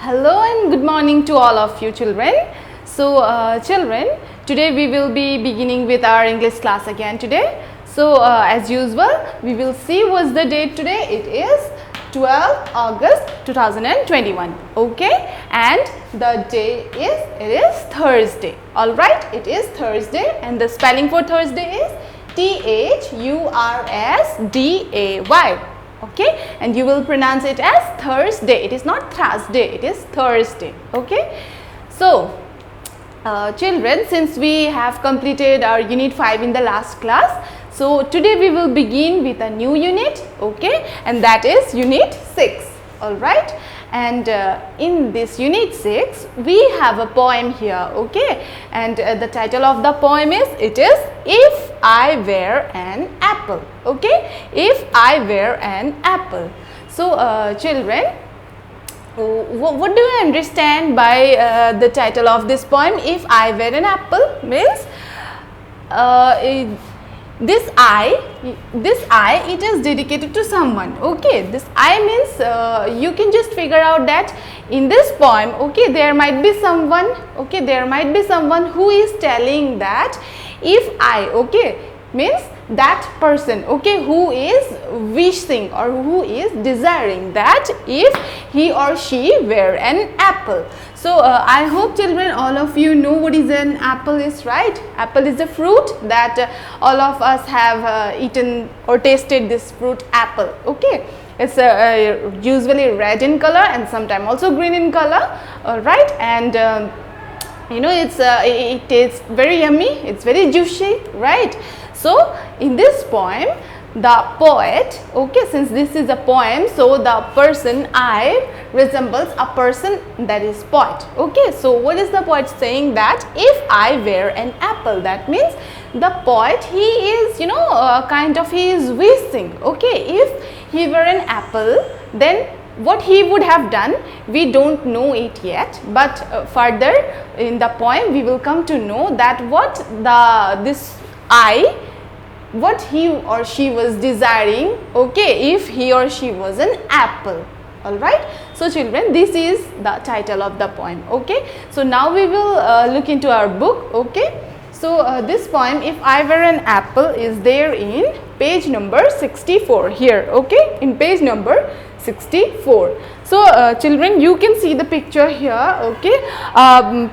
Hello and good morning to all of you children. So children, today we will be beginning with our English class again today. So as usual, we will see what's the date today. It is 12 August 2021. Okay, and the day is Thursday. All right, it is Thursday and the spelling for Thursday is Thursday. Okay, and you will pronounce it as Thursday. It is not Thursday, it is Thursday. Okay, so children, since we have completed our unit 5 in the last class, so today we will begin with a new unit. Okay, and that is unit 6. All right, and in this unit 6 we have a poem here. Okay, and the title of the poem is If I Were an Apple. Okay, if I were an apple. So children, what do you understand by the title of this poem? If I were an apple means this I it is dedicated to someone. Okay, this I means you can just figure out that in this poem, okay, there might be someone, okay, there might be someone who is telling that if I, okay, means that person, okay, who is wishing or who is desiring that if he or she were an apple. So I hope children all of you know what is an apple is, right? Apple is a fruit that all of us have eaten or tasted this fruit apple. Okay, it's usually red in color and sometimes also green in color, right? And you know, it tastes very yummy, it's very juicy, right? So in this poem the poet, okay, since this is a poem, so the person I resembles a person that is poet. Okay, so what is the poet saying? That if I were an apple, that means the poet, he is, you know, kind of he is wishing, okay, if he were an apple, then what he would have done, we don't know it yet, but further in the poem we will come to know that what what he or she was desiring, okay, if he or she was an apple. All right, so children, this is the title of the poem. Okay, so now we will look into our book. Okay, so this poem If I Were an Apple is there in page number 64 here. Okay, in page number 64. So children, you can see the picture here. Okay,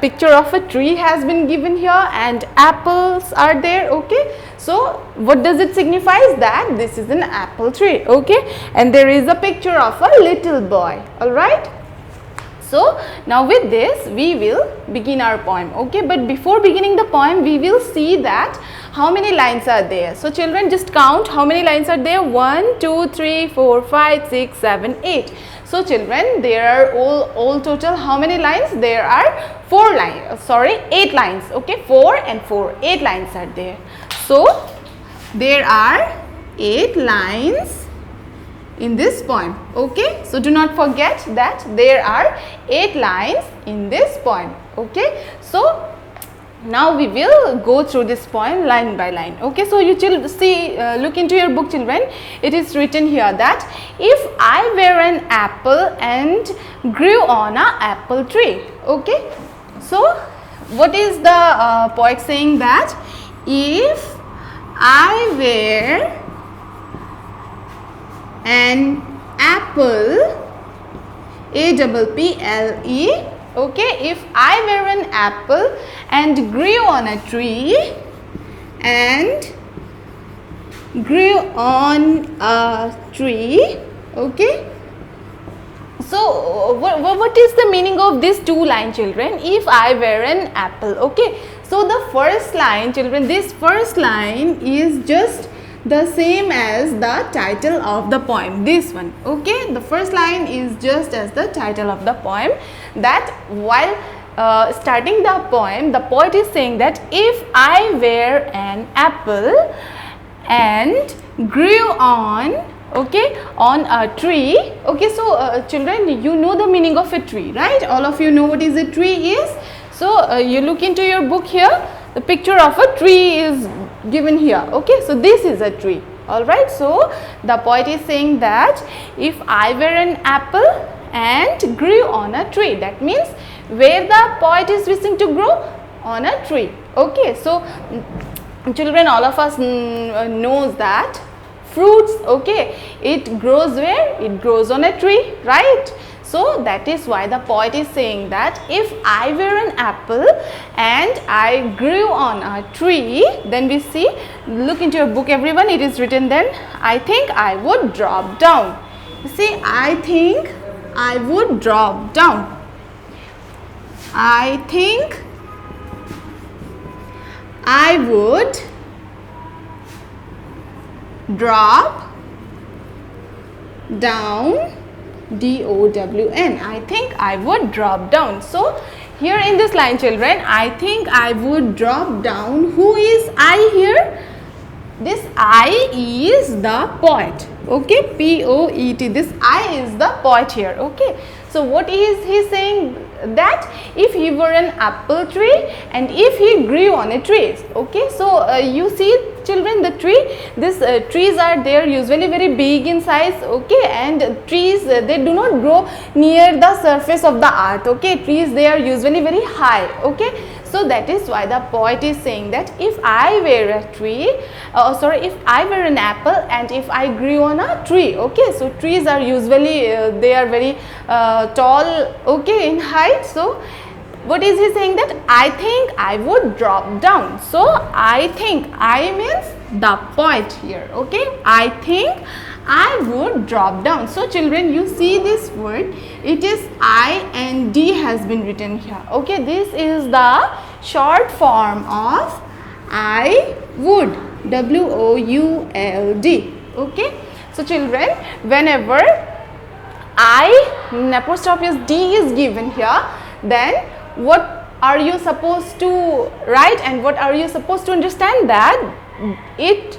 picture of a tree has been given here and apples are there. Okay, so what does it signify? That this is an apple tree. Okay, and there is a picture of a little boy. All right, so now with this we will begin our poem. Okay, but before beginning the poem we will see that how many lines are there. So children, just count how many lines are there. 1 2 3 4 5 6 7 8. So children, there are all total how many lines? There are 8 lines. Okay, 4 and 4, 8 lines are there. So there are 8 lines in this poem. Okay, so do not forget that there are 8 lines in this poem. Okay, so now we will go through this poem line by line. Okay, so you see, look into your book children. It is written here that if I were an apple and grew on a apple tree. Okay, so what is the poet saying? That if I were an apple, APPLE, okay, if I were an apple and grew on a tree okay. So what is the meaning of these two lines children? If I were an apple. Okay, so the first line children, this first line is just the same as the title of the poem, this one. Okay, the first line is just as the title of the poem, that while starting the poem the poet is saying that if I were an apple and grew on, okay, on a tree. Okay, so children, you know the meaning of a tree, right? All of you know what is a tree is. So you look into your book here, the picture of a tree is given here. Okay, so this is a tree. All right, so the poet is saying that if I were an apple and grew on a tree. That means where the poet is wishing to grow? On a tree. Okay, so children, all of us knows that fruits, okay, it grows where? It grows on a tree, right? So that is why the poet is saying that if I were an apple and I grew on a tree, then we see, look into your book everyone, it is written then, I think I would drop down. You see, I think I would drop down. I think I would drop down, D-O-W-N. I think I would drop down. So here in this line, children, I think I would drop down. Who is I here? This I is the poet. Okay, P-O-E-T. This I is the poet here. Okay. So what is he saying? That if he were an apple tree and if he grew on a tree. Okay, so you see children, the tree, these trees are there usually very big in size, okay, and trees they do not grow near the surface of the earth, okay, trees they are usually very high, okay. So that is why the poet is saying that if I were a tree, if I were an apple and if I grew on a tree, okay. So trees are usually they are very tall, okay, in height. So what is he saying? That I think I would drop down. So I think, I means the poet here, okay. I think I would drop down. So children, you see this word, it is I and D has been written here, okay. This is the short form of I would, W-O-U-L-D, okay. So children, whenever I apostrophe D is given here, then what are you supposed to write and what are you supposed to understand? That it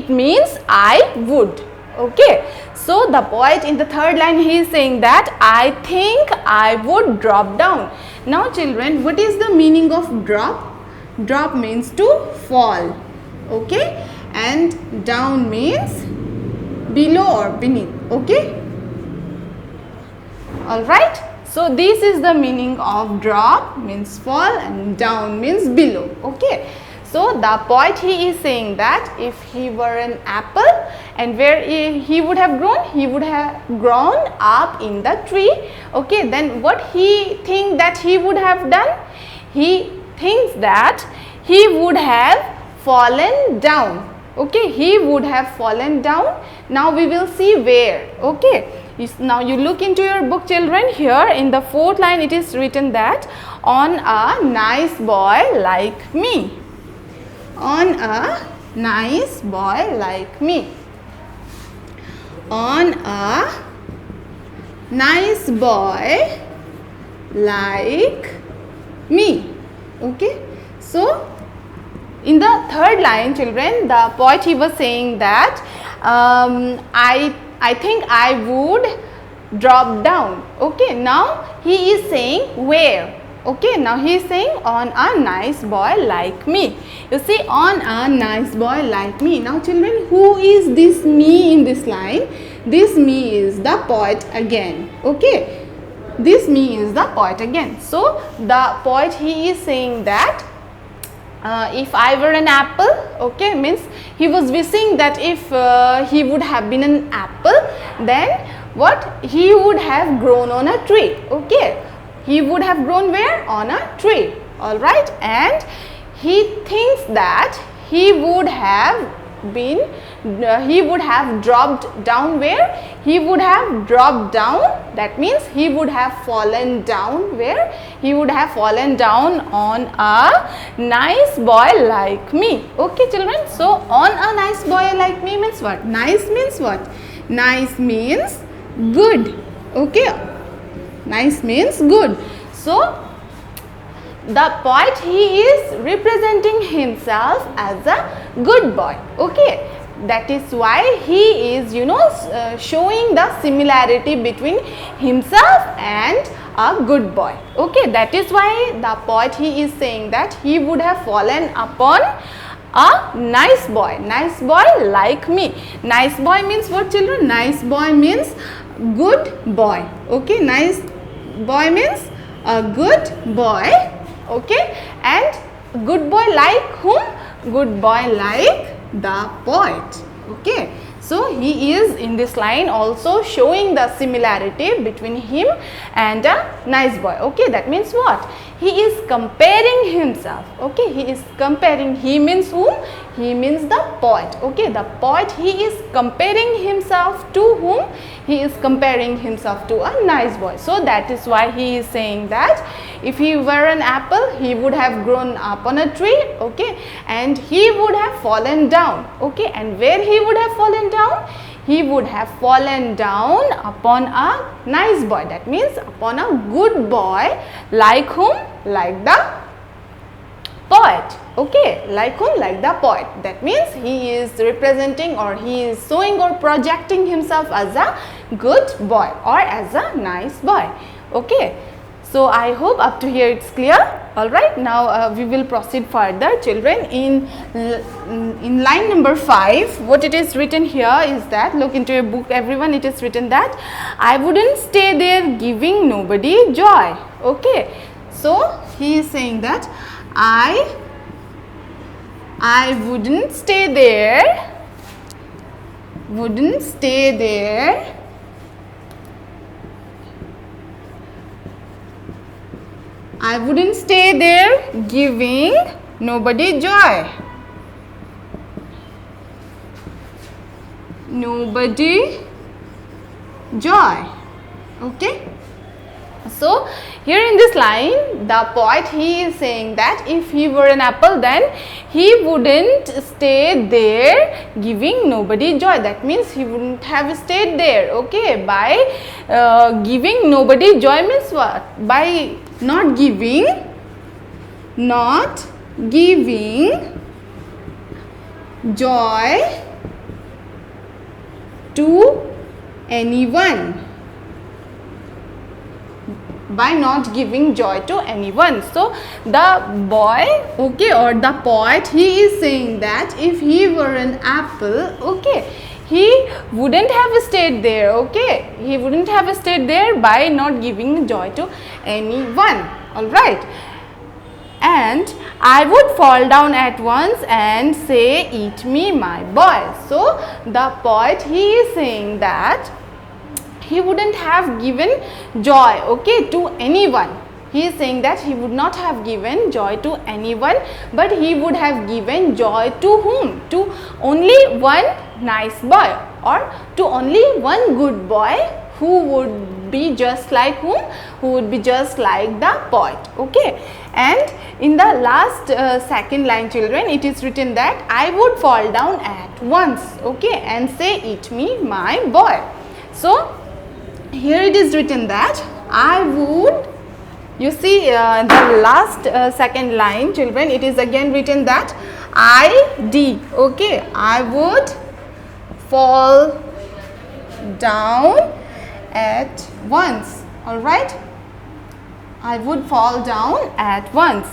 means I would, okay. So the poet in the third line, he is saying that I think I would drop down. Now children, what is the meaning of drop? Drop means to fall, okay, and down means below or beneath, okay. All right. So this is the meaning of drop, means fall, and down means below, okay. So the poet, he is saying that if he were an apple and where he would have grown, he would have grown up in the tree, okay. Then what he think that he would have done? He thinks that he would have fallen down, okay. He would have fallen down. Now we will see where, okay. Now you look into your book, children. Here in the fourth line, it is written that on a nice boy like me. On a nice boy like me. On a nice boy like me, okay. So in the third line, children, the poet, he was saying that I think I would drop down, okay. Now he is saying where, okay. Now he is saying on a nice boy like me. You see, on a nice boy like me. Now children, who is this me in this line? This me is the poet again, okay. This me is the poet again. So the poet, he is saying that if I were an apple, okay, means he was wishing that if he would have been an apple, then what? He would have grown on a tree, okay. He would have grown where? On a tree, all right. And he thinks that he would have been, he would have dropped down where? He would have dropped down, that means he would have fallen down where? He would have fallen down on a nice boy like me, okay children. So on a nice boy like me means what? Nice means what? Nice means good, okay. Nice means good. So the poet, he is representing himself as a good boy, okay. That is why he is, you know, showing the similarity between himself and a good boy, okay. That is why the poet, he is saying that he would have fallen upon a nice boy like me. Nice boy means what, children? Nice boy means good boy. Okay, nice boy means a good boy. Okay, and good boy like whom? Good boy like the poet. Okay, so he is in this line also showing the similarity between him and a nice boy. Okay, that means what? He is comparing himself. Okay, he is comparing. He means whom? He means the poet. Okay, the poet, he is comparing himself to whom? He is comparing himself to a nice boy. So that is why he is saying that if he were an apple, he would have grown up on a tree. Okay, and he would have fallen down. Okay, and where he would have fallen down? He would have fallen down upon a nice boy. That means upon a good boy, like whom? Like the poet. Okay, like whom? Like the poet. That means he is representing, or he is showing or projecting himself as a good boy or as a nice boy. Okay, so I hope up to here it's clear. Alright, now we will proceed further, children. In line number 5, what it is written here is that, look into your book everyone, it is written that I wouldn't stay there giving nobody joy. Okay, so he is saying that I wouldn't stay there, I wouldn't stay there giving nobody joy. Nobody joy. Okay. So here in this line, the poet, he is saying that if he were an apple, then he wouldn't stay there giving nobody joy. That means he wouldn't have stayed there. Okay, by giving nobody joy means what? By not giving joy to anyone. By not giving joy to anyone. So the boy, okay, or the poet, he is saying that if he were an apple, okay, he wouldn't have stayed there. Okay, he wouldn't have stayed there by not giving joy to anyone. All right, and I would fall down at once and say, eat me, my boy. So the poet, he is saying that he wouldn't have given joy, okay, to anyone. He is saying that he would not have given joy to anyone, but he would have given joy to whom? To only one nice boy, or to only one good boy, who would be just like whom? Who would be just like the poet. Okay, and in the last second line, children, it is written that I would fall down at once, okay, and say, eat me, my boy. So here it is written that I would, you see the last second line, children, it is again written that okay, I would fall down at once. All right, I would fall down at once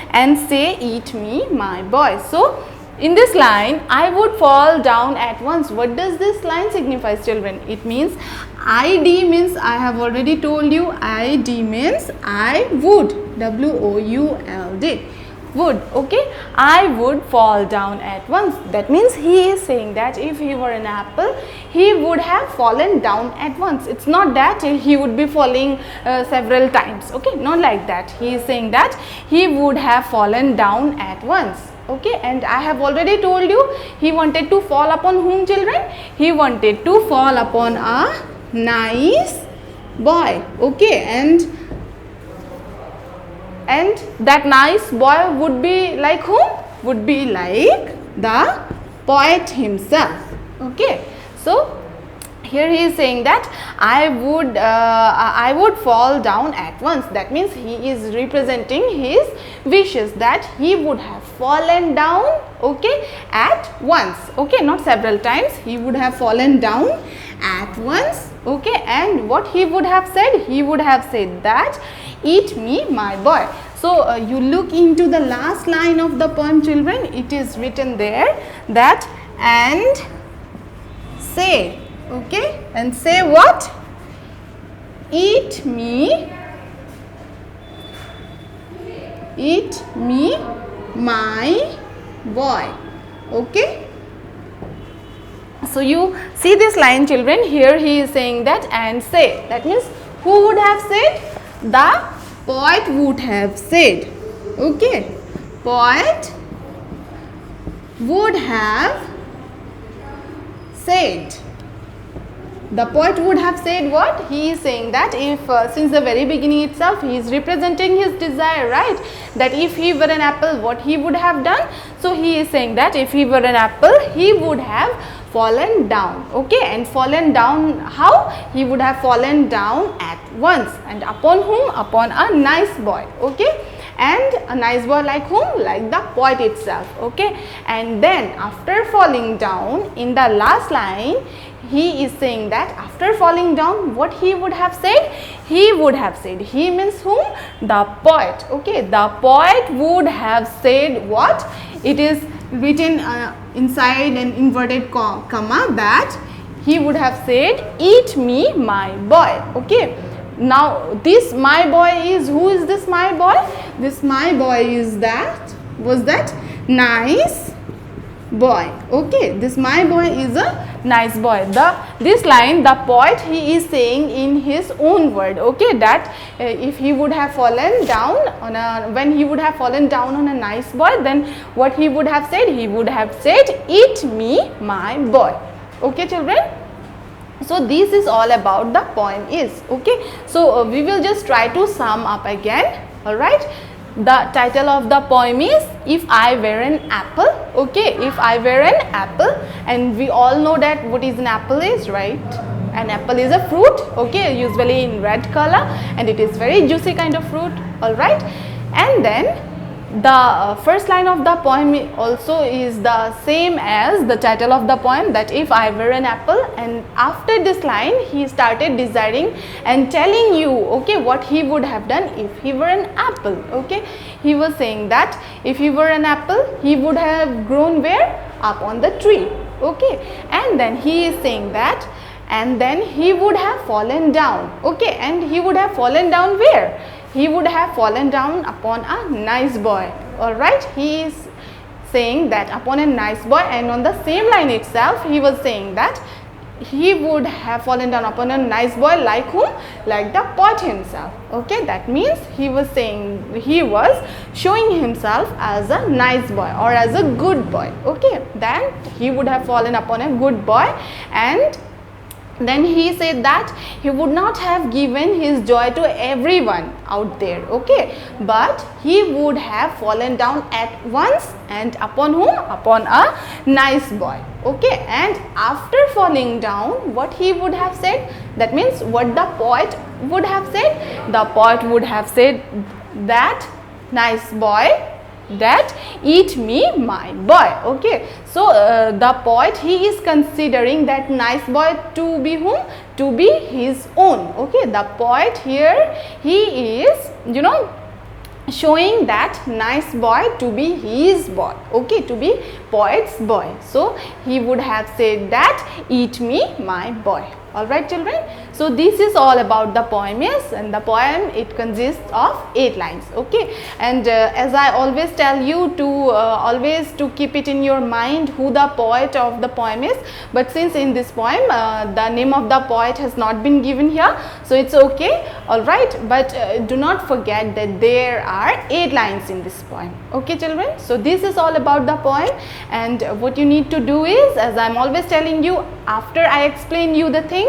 and say, eat me, my boy. So in this line, I would fall down at once. What does this line signify, children? It means ID means, I have already told you, ID means I would, W-O-U-L-D, would. Okay, I would fall down at once. That means he is saying that if he were an apple, he would have fallen down at once. It's not that he would be falling several times. Okay, not like that. He is saying that he would have fallen down at once. Okay, and I have already told you, he wanted to fall upon whom, children? He wanted to fall upon a nice boy. Okay, and that nice boy would be like whom? Would be like the poet himself. Okay, so here he is saying that I would fall down at once. That means he is representing his wishes, that he would have fallen down, okay, at once. Okay, not several times. He would have fallen down at once. Okay, and what he would have said? He would have said that, eat me, my boy. So you look into the last line of the poem, children. It is written there that, and say. Okay, and say what? eat me my boy. Okay, so you see this line, children. Here he is saying that and say. That means who would have said? The poet would have said. Okay, poet would have said. The poet would have said what? He is saying that if since the very beginning itself he is representing his desire, right? That if he were an apple, what he would have done? So he is saying that if he were an apple, he would have fallen down. Okay, and fallen down how? He would have fallen down at once. And upon whom? Upon a nice boy. Okay, and a nice boy like whom? Like the poet itself. Okay, and then after falling down, in the last line he is saying that after falling down, what he would have said? He would have said. He means whom? The poet. Okay, the poet would have said what? It is written inside an inverted comma that he would have said, eat me my boy. Okay, now this my boy is, who is this my boy? This my boy is that, was that nice boy. Okay, this my boy is a nice boy. This line, the poet, he is saying in his own word. Okay, that if he would have fallen down on a, when he would have fallen down on a nice boy, then what he would have said? He would have said, eat me my boy. Okay, children, so this is all about the poem is. Okay, so we will just try to sum up again. All right, the title of the poem is If I Were an Apple. Okay, if I were an apple, and we all know that what is an apple is, right? An apple is a fruit, okay, usually in red color, and it is very juicy kind of fruit. All right, and then the first line of the poem also is the same as the title of the poem, that if I were an apple. And after this line he started desiring and telling you, okay, what he would have done if he were an apple. Okay, he was saying that if he were an apple, he would have grown where? Up on the tree. Okay, and then he is saying that, and then he would have fallen down. Okay, and he would have fallen down where? He would have fallen down upon a nice boy. All right, he is saying that upon a nice boy, and on the same line itself he was saying that he would have fallen down upon a nice boy like whom? Like the poet himself. Okay, that means he was saying, he was showing himself as a nice boy or as a good boy. Okay, then he would have fallen upon a good boy, and then he said that he would not have given his joy to everyone out there. Okay, but he would have fallen down at once, and upon whom? Upon a nice boy. Okay, and after falling down, what he would have said? That means what the poet would have said? The poet would have said that, nice boy, that eat me my boy. Okay, so the poet, he is considering that nice boy to be whom? To be his own. Okay, the poet here, he is, you know, showing that nice boy to be his boy. Okay, to be poet's boy. So he would have said that eat me my boy. All right, children, so this is all about the poem is, and the poem, it consists of 8 lines. Okay, and as I always tell you to always to keep it in your mind who the poet of the poem is, but since in this poem the name of the poet has not been given here, so it's okay. All right, but do not forget that there are 8 lines in this poem. Okay, children, so this is all about the poem, and what you need to do is, as I'm always telling you, after I explain you the things,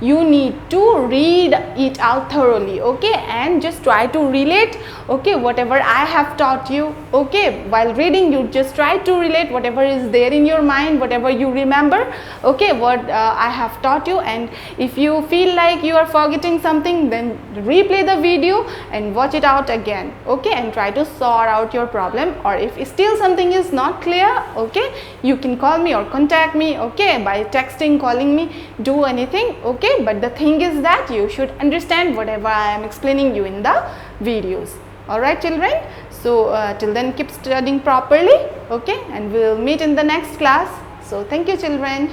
you need to read it out thoroughly. Okay, and just try to relate, okay, whatever I have taught you. Okay, while reading, you just try to relate whatever is there in your mind, whatever you remember, okay, what I have taught you. And if you feel like you are forgetting something, then replay the video and watch it out again. Okay, and try to sort out your problem, or if still something is not clear, okay, you can call me or contact me, okay, by texting, calling me, do anything. Okay, but the thing is that you should understand whatever I am explaining you in the videos. All right, children, so till then, keep studying properly. Okay, and we will meet in the next class. So thank you, children.